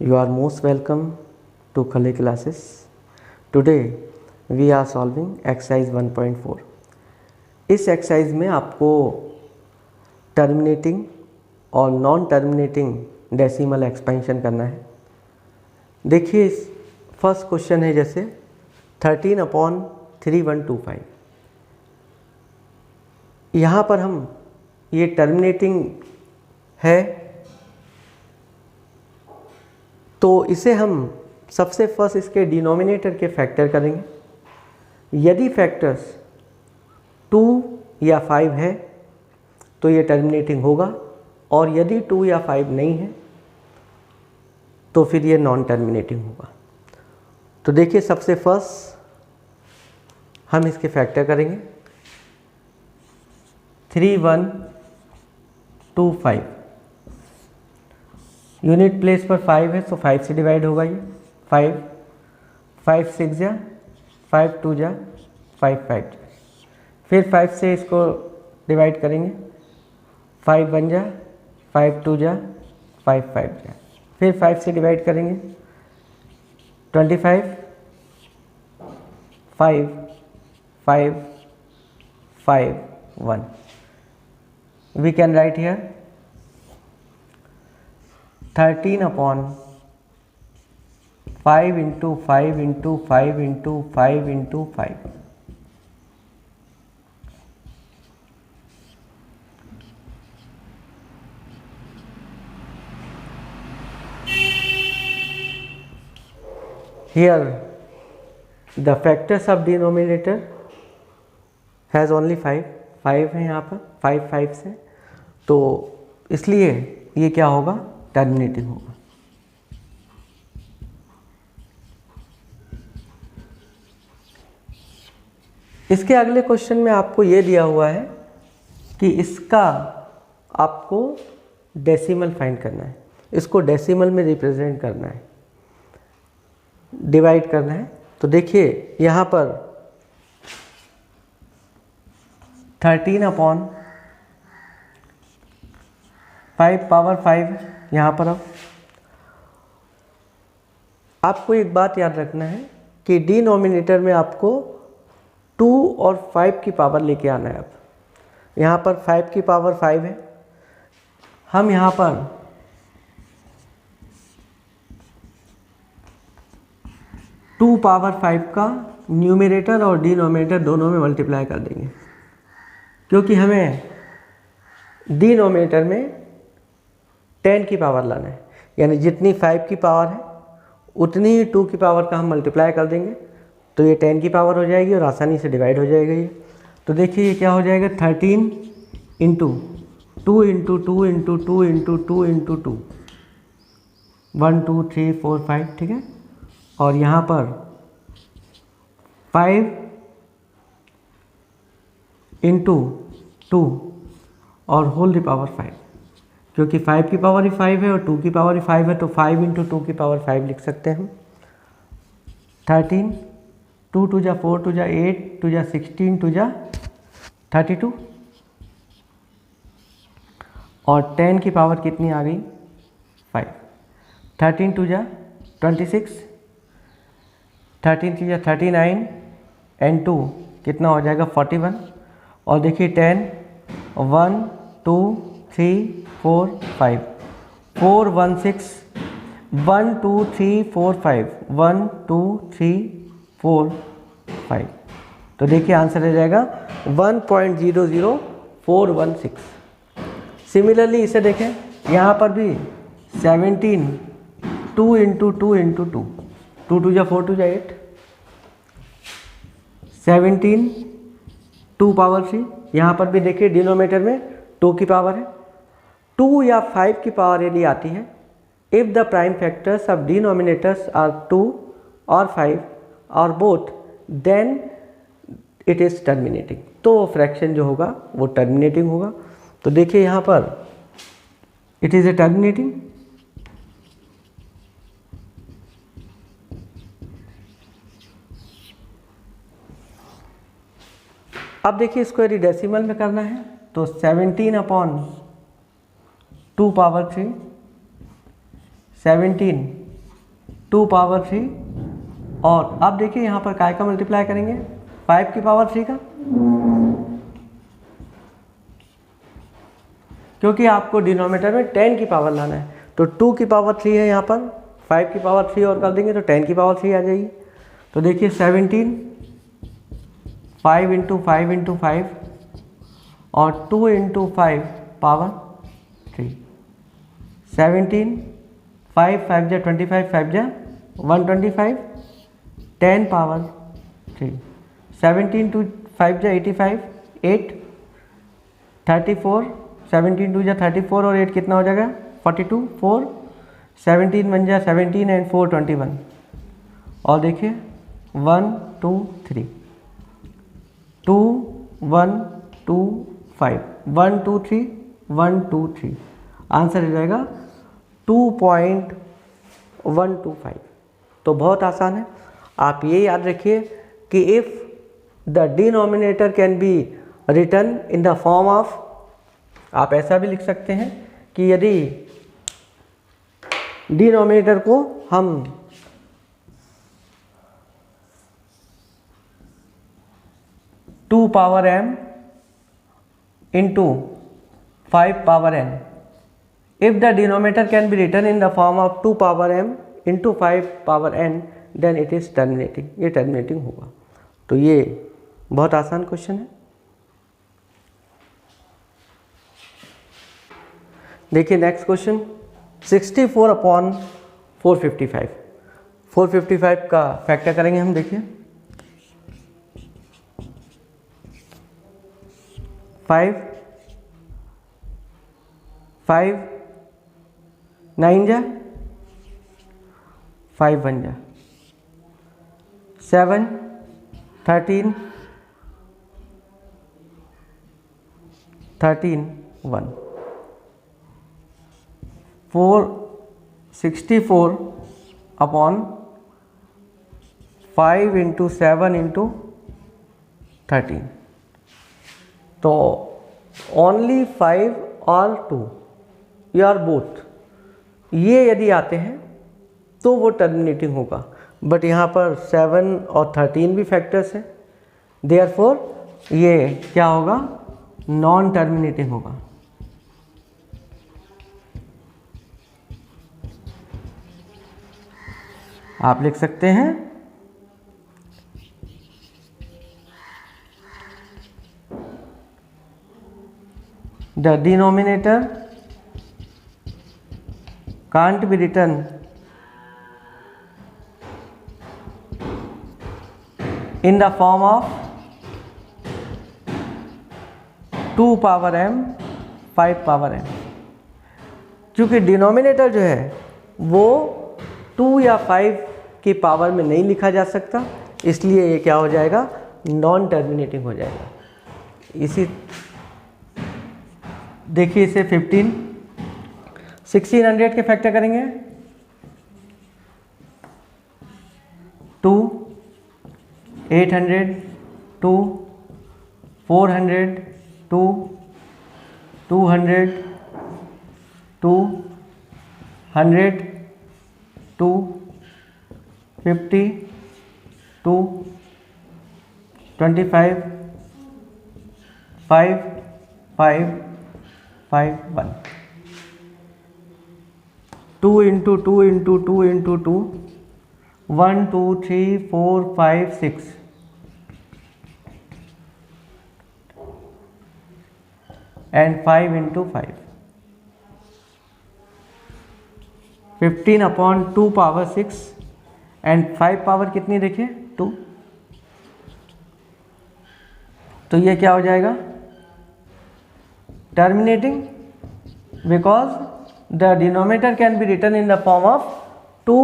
You are most welcome to Khale classes. Today we are solving exercise 1.4. इस exercise में आपको terminating और non terminating decimal expansion करना है। देखिए फर्स्ट क्वेश्चन है जैसे 13/3125। यहाँ पर हम ये टर्मिनेटिंग है तो इसे हम सबसे फर्स्ट इसके डिनोमिनेटर के फैक्टर करेंगे। यदि फैक्टर्स 2 या 5 है तो ये टर्मिनेटिंग होगा, और यदि 2 या 5 नहीं है तो फिर ये नॉन टर्मिनेटिंग होगा। तो देखिए सबसे फर्स्ट हम इसके फैक्टर करेंगे 3125। यूनिट प्लेस पर 5 है तो 5 से डिवाइड होगा ये 5 5 6 जा 5 2 जा 5 5 जा, फिर 5 से इसको डिवाइड करेंगे 5 1 जा 5 2 जा 5 5 जा, फिर 5 से डिवाइड करेंगे 25 5 5 5 1। We can write here 13/5 into 5 into 5 into 5 into 5। Here the factors of denominator has only 5 है, यहाँ पर 5 से, तो इसलिए ये क्या होगा, टर्मिनेटिंग होगा। इसके अगले क्वेश्चन में आपको ये दिया हुआ है कि इसका आपको डेसिमल फाइंड करना है, इसको डेसिमल में रिप्रेजेंट करना है, डिवाइड करना है। तो देखिए यहाँ पर 13/5 यहाँ पर अब आपको एक बात याद रखना है कि डिनोमिनेटर में आपको 2 और 5 की पावर लेके आना है। अब यहाँ पर 5 की पावर 5 है, हम यहाँ पर 2 पावर 5 का न्यूमरेटर और डिनोमिनेटर दोनों में मल्टीप्लाई कर देंगे, क्योंकि हमें डिनोमिनेटर में 10 की पावर लाना है, यानी जितनी 5 की पावर है उतनी ही 2 की पावर का हम मल्टीप्लाई कर देंगे तो ये 10 की पावर हो जाएगी और आसानी से डिवाइड हो जाएगा ये। तो देखिए ये क्या हो जाएगा 13 into 2 into 2 into 2 into 2 into 2 1 2 3 4 5, ठीक है। और यहाँ पर 5 इंटू 2 और होल द पावर 5, क्योंकि 5 की पावर ही 5 है और 2 की पावर ही 5 है, तो 5 इंटू 2 की पावर 5 लिख सकते हैं हम। 13 2 2 जा 4 2 जा 8 2 जा 16 2 जा 32, और 10 की पावर कितनी आ गई 5। 13 2 जा 26, 13 3 जा 39 एंड 2 कितना हो जाएगा 41। और देखिए 10 1 2 3 4 5 4 1 6 1 2 3 4 5 1 2 3 4 5। तो देखिए आंसर आ जाएगा 1.00416। सिमिलरली इसे देखें, यहाँ पर भी 17 2 इंटू 2 इंटू 2 2 2 जा 4 2 जा 8 17 2 पावर 3। यहाँ पर भी देखिए डिनोमिनेटर में 2 की पावर है, 2 या 5 की पावर यदि आती है, if the prime factors of denominators are 2 और 5 और both, then it is terminating. तो फ्रैक्शन जो होगा वो टर्मिनेटिंग होगा। तो देखिए यहाँ पर इट इज़ ए टर्मिनेटिंग। अब देखिए इसको यदि डेसिमल में करना है तो 17/2 पावर 3 17 2 पावर 3, और अब देखिए यहाँ पर काय का मल्टीप्लाई करेंगे 5 की पावर 3 का, क्योंकि आपको डिनोमिनेटर में 10 की पावर लाना है। तो 2 की पावर 3 है यहाँ पर, 5 की पावर 3 और कर देंगे तो 10 की पावर 3 आ जाएगी। तो देखिए 17, 5 इंटू 5 इंटू 5 और 2 इंटू 5 पावर 3, 17, 5 5 जा 25, 5 जा 125, 10 पावर 3, 17 टू 5 जा 85, 8, 34, 17 टू जा 34 और 8 कितना हो जाएगा 42, 4, 17 1 जा 17 एंड 4 21, और देखिए 1 2 3, 2 1 2 5, 1 2 3 1 2 3, आंसर हो जाएगा 2.125। तो बहुत आसान है। आप ये याद रखिए कि if the denominator can be written in the form of, आप ऐसा भी लिख सकते हैं कि यदि डिनोमिनेटर को हम two power m into 5 power n, if the denominator can be written in the form of 2 power m into 5 power n, then it is terminating, ये terminating होगा। तो ये बहुत आसान क्वेश्चन है। देखिए नेक्स्ट क्वेश्चन 64 अपॉन 455, 455 का फैक्टर करेंगे हम। देखिए 5 5 9 जा 5 1 जा 7 13 13 1, 464 अपॉन 5 इंटू 7 इंटू 13, तो ओनली 5 और 2 या बोथ, ये यदि आते हैं तो वो टर्मिनेटिंग होगा, बट यहाँ पर 7 और 13 भी फैक्टर्स हैं, देयरफॉर ये क्या होगा, नॉन टर्मिनेटिंग होगा। आप लिख सकते हैं the denominator can't be written in the form of 2 power m 5 power m, क्योंकि डिनोमिनेटर जो है वो 2 या 5 की पावर में नहीं लिखा जा सकता, इसलिए ये क्या हो जाएगा, नॉन टर्मिनेटिंग हो जाएगा। इसी देखिए इसे 1600 के फैक्टर करेंगे 2 800 2 400 2 200 2 100 2 50 2 25 5 5 5 1, 2 into 2 into 2 into 2, 1 2 3 4 5 6, and 5 into 5, 15 upon 2 power 6 and 5 power कितनी देखिए 2, तो ये क्या हो जाएगा, terminating, because the denominator can be written in the form of 2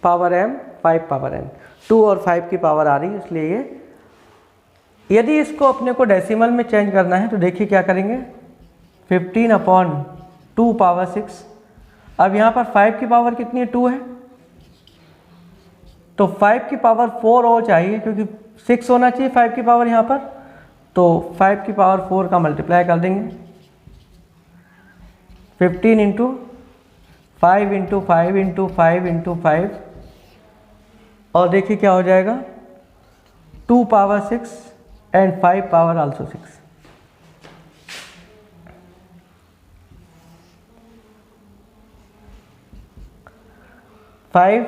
power m 5 power n, 2 और 5 की पावर आ रही है, इसलिए ये, यदि इसको अपने को डेसिमल में चेंज करना है तो देखिए क्या करेंगे, 15 अपॉन 2 पावर 6, अब यहाँ पर 5 की पावर कितनी है 2 है, तो 5 की पावर 4 और चाहिए, क्योंकि 6 होना चाहिए 5 की पावर यहाँ पर, तो 5 की पावर 4 का मल्टीप्लाई कर देंगे, 15 इंटू 5 इंटू 5 इंटू 5 इंटू 5 और देखिए क्या हो जाएगा, 2 पावर 6 एंड 5 पावर आल्सो 6। 5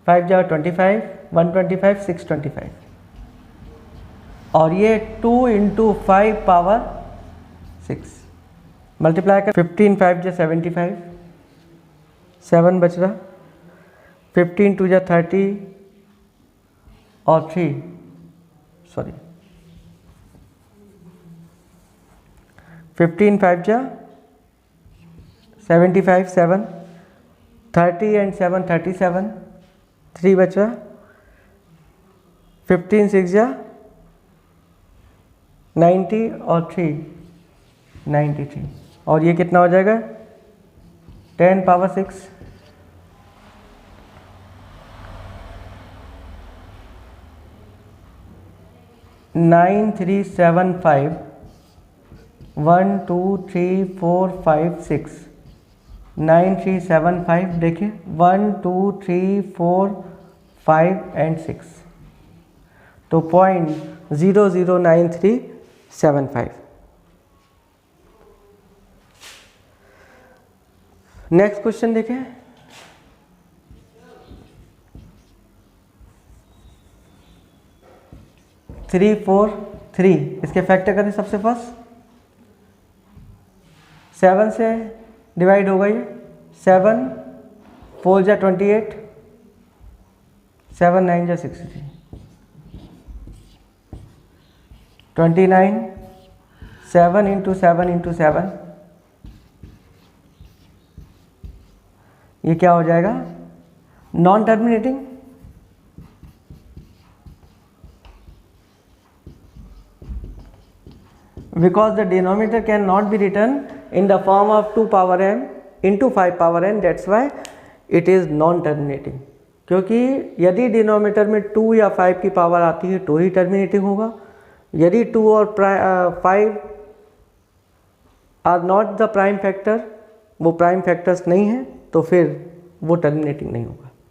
5 जा 25, 125, 625, और ये 2 इंटू 5 पावर 6 मल्टीप्लाई कर 15 5 जा 75, 7 बच रहा, 15 2 जा 30 और 3 सॉरी 15 5 जा 75, 7 30 एंड 7 37, 3 बचा, 15 6 जा 90 और 3 93, और ये कितना हो जाएगा 10 पावर 6। 9 3 7 5 1 2 3 4 5 6 9 3 7 5, देखिए 1 2 3 4 5 एंड 6, तो 0.009375। नेक्स्ट क्वेश्चन देखें, थ्री फोर थ्री, इसके फैक्टर करें सबसे फर्स्ट, 7 से डिवाइड हो गई, 7 4 जा 28, 7 9 जा 63, 29, 7 इंटू 7 इंटू 7, ये क्या हो जाएगा non terminating, because the denominator cannot be written in the form of 2 power m into 5 power n, that's why it is non terminating। क्योंकि यदि डिनोमिनेटर में 2 या 5 की पावर आती है तो ही टर्मिनेटिंग होगा, यदि 2 और 5 are not the prime factor, वो प्राइम फैक्टर्स नहीं है, तो फिर वो टर्मिनेटिंग नहीं होगा।